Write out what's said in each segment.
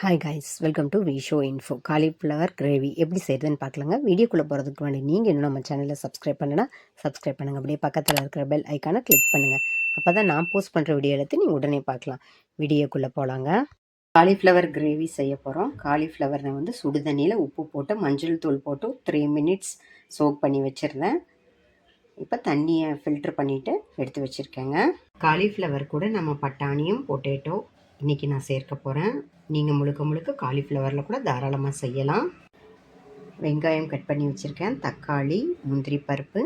Hi guys, welcome to Visho info. Cauliflower gravy எப்படி செய்கிறதுன்னு பார்க்கலாங்க. வீடியோக்குள்ளே போகிறதுக்கு முன்னாடி நீங்கள் இன்னும் நம்ம சேனலை சப்ஸ்கிரைப் பண்ணுன்னா சப்ஸ்கிரைப் பண்ணுங்கள். அப்படியே பக்கத்தில் இருக்கிற பெல் ஐக்கானை கிளிக் பண்ணுங்கள். அப்போ தான் நான் போஸ்ட் பண்ணுற வீடியோ எடுத்து நீங்கள் உடனே பார்க்கலாம். வீடியோக்குள்ளே போகலாங்க. காலிஃப்ளவர் கிரேவி செய்ய போகிறோம். காலிஃப்ளவரை வந்து சுடு தண்ணியில் உப்பு போட்டு மஞ்சள் தூள் போட்டு 3 மினிட்ஸ் சோக் பண்ணி வச்சுருந்தேன். இப்போ தண்ணியை ஃபில்ட்ரு பண்ணிவிட்டு எடுத்து வச்சுருக்கேங்க. காலிஃப்ளவர் கூட நம்ம பட்டாணியும் பொட்டேட்டோ இன்றைக்கி நான் சேர்க்க போகிறேன். நீங்கள் முழுக்க காலிஃப்ளவரில் கூட தாராளமாக செய்யலாம். வெங்காயம் கட் பண்ணி வச்சுருக்கேன், தக்காளி, முந்திரி பருப்பு,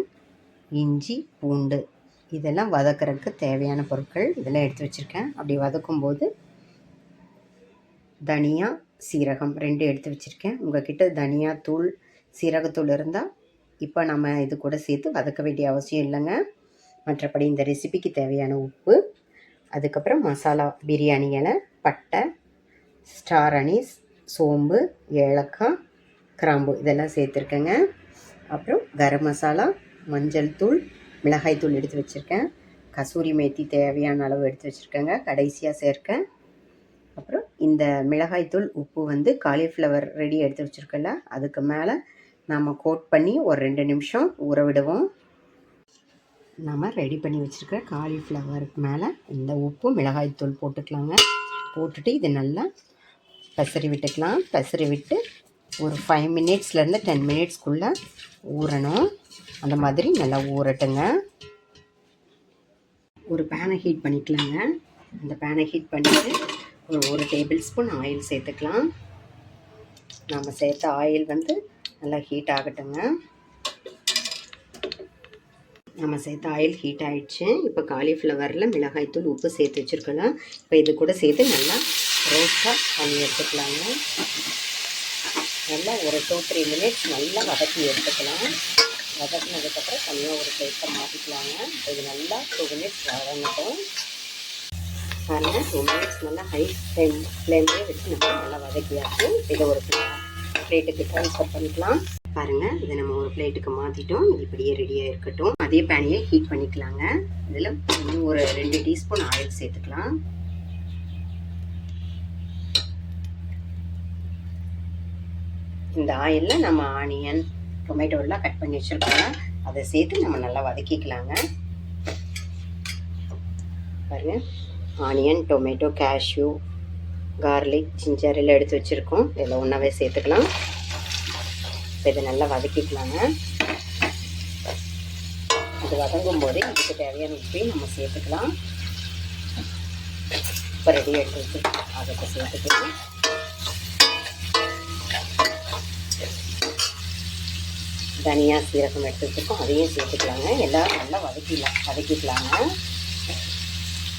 இஞ்சி, பூண்டு இதெல்லாம் வதக்கிறதுக்கு தேவையான பொருட்கள் இதெல்லாம் எடுத்து வச்சுருக்கேன். அப்படி வதக்கும்போது தனியா, சீரகம் 2 எடுத்து வச்சுருக்கேன். உங்கள்கிட்ட தனியாத்தூள், சீரகத்தூள் இருந்தால் இப்போ நம்ம இது கூட சேர்த்து வதக்க வேண்டிய அவசியம் இல்லைங்க. மற்றபடி இந்த ரெசிபிக்கு தேவையான உப்பு, அதுக்கப்புறம் மசாலா, பிரியாணி இலை, பட்டை, ஸ்டார் அனீஸ், சோம்பு, ஏலக்காய், கிராம்பு இதெல்லாம் சேர்த்துருக்கேங்க. அப்புறம் கரம் மசாலா, மஞ்சள் தூள், மிளகாய் தூள் எடுத்து வச்சுருக்கேன். கசூரி மேத்தி தேவையான அளவு எடுத்து வச்சுருக்கேங்க, கடைசியாக சேர்க்கேன். அப்புறம் இந்த மிளகாய் தூள், உப்பு வந்து காலிஃப்ளவர் ரெடி எடுத்து வச்சுருக்கல அதுக்கு மேலே நம்ம கோட் பண்ணி ஒரு 2 நிமிஷம் ஊற விடுவோம். நம்ம ரெடி பண்ணி வச்சுருக்க காலிஃப்ளவருக்கு மேலே இந்த உப்பு மிளகாய் தூள் போட்டுக்கலாங்க. போட்டுட்டு இது நல்லா பெசரி விட்டுக்கலாம். பெசரி விட்டு ஒரு 5 மினிட்ஸ்லேருந்து 10 மினிட்ஸ்க்குள்ளே ஊறணும். அந்த மாதிரி நல்லா ஊறட்டுங்க. ஒரு பேனை ஹீட் பண்ணிக்கலாங்க. அந்த பேனை ஹீட் பண்ணிவிட்டு ஒரு டேபிள் ஸ்பூன் ஆயில் சேர்த்துக்கலாம். நம்ம சேர்த்த ஆயில் வந்து நல்லா ஹீட் ஆகட்டுங்க. நம்ம சேர்த்த ஆயில் ஹீட் ஆகிடுச்சு. இப்போ காலிஃப்ளவரில் மிளகாய்த்தூள், உப்பு சேர்த்து வச்சுருக்கலாம். இப்போ இது கூட சேர்த்து நல்லா ரோஸ்ட்டாக பண்ணி எடுத்துக்கலாங்க. நல்லா ஒரு 2-3 மினிட்ஸ் நல்லா வதக்கி எடுத்துக்கலாம். வதக்கினதுக்கப்புறம் தனியாக ஒரு பிளேட்டில் மாற்றிக்கலாங்க. இது நல்லா 2 மினிட்ஸ் வதங்கட்டும். பாருங்கள், 2 மினிட்ஸ் நல்லா ஹை ஃப்ளேம்லேயே வச்சு நம்ம நல்லா வதக்கியாச்சு. இதை ஒரு பிளேட்டுக்கு ட்ரான்ஸ்ஃபர் பண்ணிக்கலாம். பாருங்கள், இதை நம்ம ஒரு பிளேட்டுக்கு மாற்றிட்டோம். இது இப்படியே ரெடியாக இருக்கட்டும். அதே பேனையை ஹீட் பண்ணிக்கலாங்க. இதில் இன்னும் ஒரு 2 டீஸ்பூன் ஆயில் சேர்த்துக்கலாம். இந்த ஆயிலில் நம்ம ஆனியன், டொமேட்டோலாம் கட் பண்ணி வச்சுருக்கோங்க, அதை சேர்த்து நம்ம நல்லா வதக்கிக்கலாங்க. பாருங்கள், onion, tomato, cashew, garlic, ginger எல்லாம் எடுத்து வச்சுருக்கோம். இதில் ஒன்றாவே சேர்த்துக்கலாம். இப்போ இதை நல்லா வதக்கிக்கலாங்க. இது வதங்கும் போதே இதுக்கு தேவையான உப்பையும் நம்ம சேர்த்துக்கலாம். இப்போ ரெடி எடுத்து வச்சுருக்கோம், அதை சேர்த்துக்கலாம். தனியா, சீரகம் எடுத்து வச்சுருக்கோம், அதையும் சேர்த்துக்கலாங்க. எல்லாம் நல்லா வதக்கிக்கலாங்க.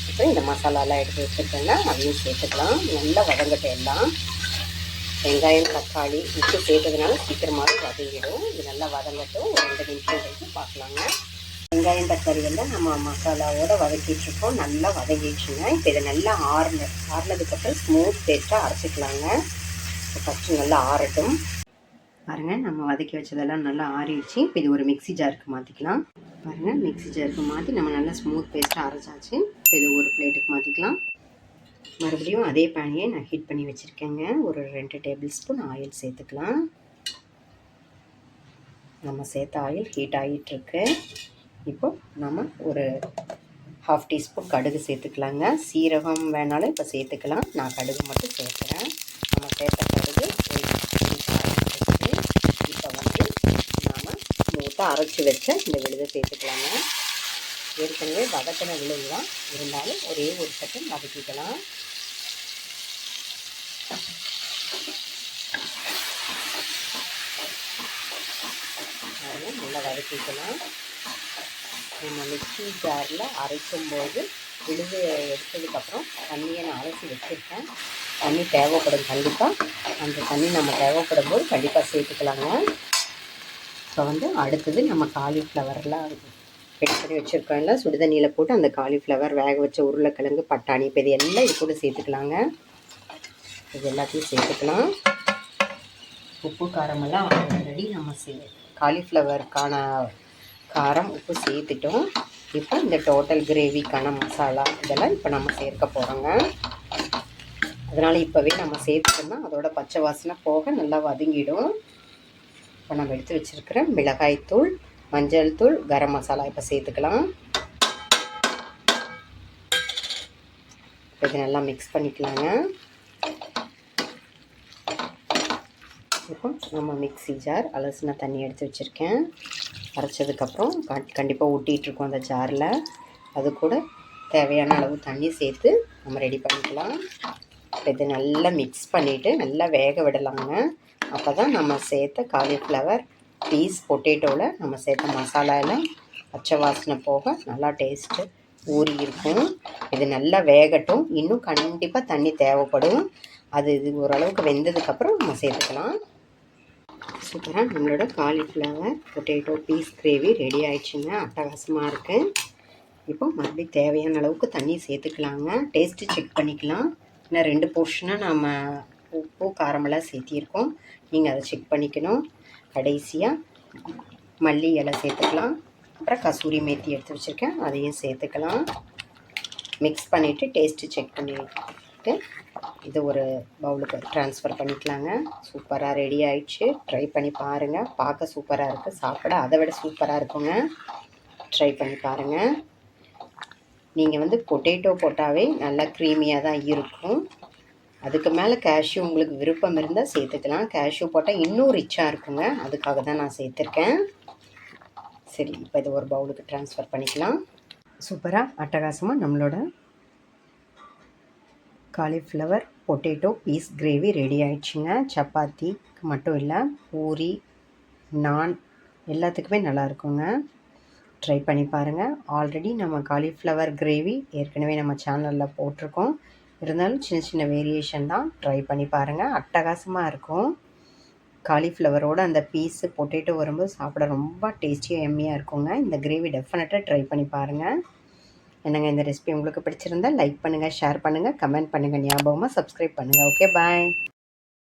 இப்போ இந்த மசாலாலாம் எடுத்து வச்சுருக்கேன்னா அதையும் சேர்த்துக்கலாம். நல்லா வதங்கட்டும். எல்லாம் வெங்காயம், தக்காளி, உப்பு சேர்த்ததுனால சீக்கிரமாகவே வதங்கிடும். இது நல்லா வதங்கட்டும். ஒரு 2 நிமிஷம் கழித்து பார்க்கலாங்க. வெங்காயம், தக்காளி எல்லாம் நம்ம மசாலாவோடு வதக்கிட்டுருக்கோம். நல்லா வதங்கிடுச்சுங்க. இப்போ இதை நல்லா ஆறுனதுக்கப்புறம் ஸ்மூத் பேஸ்ட்டாக அரைச்சிக்கலாங்க. இப்போ ஃபஸ்ட்டு நல்லா ஆறட்டும். பாருங்கள், நம்ம வதக்கி வச்சதெல்லாம் நல்லா ஆறிடுச்சு. இப்போ இது ஒரு மிக்ஸி ஜாருக்கு மாற்றிக்கலாம். பாருங்கள், மிக்ஸி ஜாருக்கு மாற்றி நம்ம நல்லா ஸ்மூத் பேஸ்ட்டாக அரைச்சாச்சு. இப்போ இது ஒரு பிளேட்டுக்கு மாற்றிக்கலாம். மறுபடியும் அதே பேனையை நான் ஹீட் பண்ணி வச்சுருக்கேங்க. ஒரு 2 டேபிள் ஸ்பூன் ஆயில் சேர்த்துக்கலாம். நம்ம சேர்த்த ஆயில் ஹீட் ஆகிட்டுருக்கு. இப்போ நம்ம ஒரு 1/2 டீஸ்பூன் கடுகு சேர்த்துக்கலாங்க. சீரகம் வேணாலும் இப்போ சேர்த்துக்கலாம். நான் கடுகு மட்டும் சேர்க்குறேன். நம்ம சேர்த்த கடுகு இப்போ வந்து நாம் ஸ்மூத்தாக அரைச்சி வச்ச இந்த விழுதை சேர்த்துக்கலாங்க. ஏற்கனவே வதக்கின விழுது தான் இருந்தாலும் ஒரே ஒரு செகண்ட் வதக்கிக்கலாம். நல்லா வதக்கிக்கலாம். நம்ம மிக்ஸி ஜாரில் அரைக்கும்போது விழுது எடுத்ததுக்கப்புறம் தண்ணியை நான் அரைச்சி வச்சுருக்கேன். தண்ணி தேவைப்படும் கண்டிப்பாக. அந்த தண்ணி நம்ம தேவைப்படும் போது கண்டிப்பாக சேர்த்துக்கலாங்க. இப்போ வந்து அடுத்தது நம்ம காலிஃப்ளவர்லாம் ரெடி பண்ணி வச்சுருக்கோம்ல, சுடுதண்ணியில் போட்டு அந்த காலிஃப்ளவர், வேக வச்ச உருளைக்கிழங்கு, பட்டாணி, இப்போ இது எல்லாம் இது கூட சேர்த்துக்கலாங்க. இது எல்லாத்தையும் சேர்த்துக்கலாம். உப்பு காரமெல்லாம் ஆல்ரெடி நம்ம காலிஃப்ளவருக்கான காரம், உப்பு சேர்த்துட்டோம். இப்போ இந்த டோட்டல் கிரேவிக்கான மசாலா இதெல்லாம் இப்போ நம்ம சேர்க்க போகிறோங்க. அதனால் இப்போவே நம்ம சேர்த்துட்டோம்னா அதோட பச்சை வாசனை போக நல்லா வதங்கிடும். இப்போ நம்ம எடுத்து வச்சுருக்கிற மிளகாய்த்தூள், மஞ்சள் தூள், கரம் மசாலா இப்போ சேர்த்துக்கலாம். இது நல்லா மிக்ஸ் பண்ணிக்கலாங்க. இப்போ நம்ம மிக்ஸி ஜார் அலசின தண்ணி எடுத்து வச்சுருக்கேன். அரைச்சதுக்கப்புறம் கண்டிப்பாக ஊட்டிகிட்ருக்கோம் அந்த ஜாரில். அது கூட தேவையான அளவு தண்ணி சேர்த்து நம்ம ரெடி பண்ணிக்கலாம். இது நல்லா மிக்ஸ் பண்ணிவிட்டு நல்லா வேக விடலாங்க. அப்போ தான் நம்ம சேர்த்த காலிஃப்ளவர் பீஸ் பொட்டேட்டோவில் நம்ம சேர்த்த மசாலாவில் பச்சை வாசனை போக நல்லா டேஸ்ட்டு ஊறி இருக்கும். இது நல்லா வேகட்டும். இன்னும் கண்டிப்பாக தண்ணி தேவைப்படும். இது ஓரளவுக்கு வெந்ததுக்கப்புறம் நம்ம சேர்த்துக்கலாம். சூப்பராக நம்மளோட cauliflower potato peas gravy ready ஆயிடுச்சுங்க. அட்டகாசமாக இருக்குது. இப்போ மறுபடியும் தேவையான அளவுக்கு தண்ணி சேர்த்துக்கலாங்க. டேஸ்ட்டு செக் பண்ணிக்கலாம். இன்னும் 2 போர்ஷனாக நம்ம உப்பு காரமெல்லாம் சேர்த்திருக்கோம். நீங்கள் அதை செக் பண்ணிக்கணும். கடைசியாக மல்லி இலை சேர்த்துக்கலாம். அப்புறம் கசூரி மேத்தி எடுத்து வச்சுருக்கேன், அதையும் சேர்த்துக்கலாம். மிக்ஸ் பண்ணிவிட்டு டேஸ்ட்டு செக் பண்ணிவிட்டு இது ஒரு பவுலுக்கு ட்ரான்ஸ்ஃபர் பண்ணிக்கலாங்க. சூப்பராக ரெடி ஆயிடுச்சு. ட்ரை பண்ணி பாருங்கள். பார்க்க சூப்பராக இருக்குது, சாப்பிட அதை விட சூப்பராக இருக்குங்க. ட்ரை பண்ணி பாருங்கள். நீங்கள் பொட்டேட்டோ போட்டாவே நல்லா க்ரீமியாக தான் இருக்கும். அதுக்கு மேலே கேஷ்யூ உங்களுக்கு விருப்பம் இருந்தால் சேர்த்துக்கலாம். கேஷ்யூ போட்டால் இன்னும் ரிச்சாக இருக்குங்க. அதுக்காக தான் நான் சேர்த்துருக்கேன். சரி, இப்போ இது ஒரு பவுலுக்கு ட்ரான்ஸ்ஃபர் பண்ணிக்கலாம். சூப்பராக அட்டகாசமாக நம்மளோட cauliflower potato peas gravy ready ஆயிடுச்சுங்க. சப்பாத்திக்கு மட்டும் இல்லை, பூரி, நான் எல்லாத்துக்குமே நல்லா இருக்குங்க. ட்ரை பண்ணி பாருங்கள். ஆல்ரெடி நம்ம காலிஃப்ளவர் கிரேவி ஏற்கனவே நம்ம சேனலில் போட்டிருக்கோம். இருந்தாலும் சின்ன சின்ன வேரியேஷன் தான். ட்ரை பண்ணி பாருங்கள். அட்டகாசமாக இருக்கும். காலிஃப்ளவரோடு அந்த பீஸு பொட்டேட்டோ வரும்போது சாப்பிட ரொம்ப டேஸ்டியாக எம்மியாக இருக்குங்க. இந்த கிரேவி டெஃபினட்டாக ட்ரை பண்ணி பாருங்கள். என்னங்க, இந்த ரெசிபி உங்களுக்கு பிடிச்சிருந்தால் லைக் பண்ணுங்கள், ஷேர் பண்ணுங்கள், கமெண்ட் பண்ணுங்கள். ஞாபகமாக சப்ஸ்கிரைப் பண்ணுங்கள். ஓகே, பாய்.